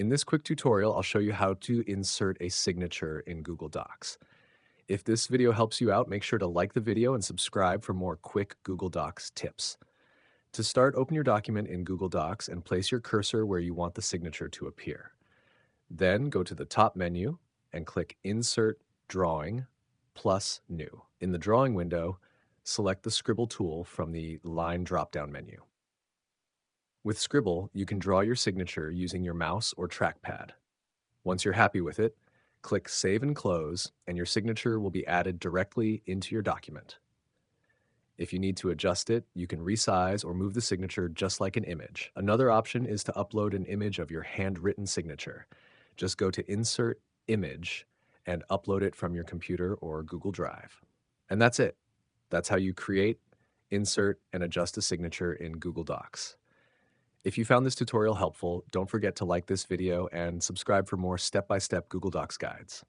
In this quick tutorial, I'll show you how to insert a signature in Google Docs. If this video helps you out, make sure to like the video and subscribe for more quick Google Docs tips. To start, open your document in Google Docs and place your cursor where you want the signature to appear. Then go to the top menu and click Insert Drawing plus New. In the drawing window, select the Scribble tool from the Line drop-down menu. With Scribble, you can draw your signature using your mouse or trackpad. Once you're happy with it, click Save and Close, and your signature will be added directly into your document. If you need to adjust it, you can resize or move the signature just like an image. Another option is to upload an image of your handwritten signature. Just go to Insert Image and upload it from your computer or Google Drive. And that's it. That's how you create, insert, and adjust a signature in Google Docs. If you found this tutorial helpful, don't forget to like this video and subscribe for more step-by-step Google Docs guides.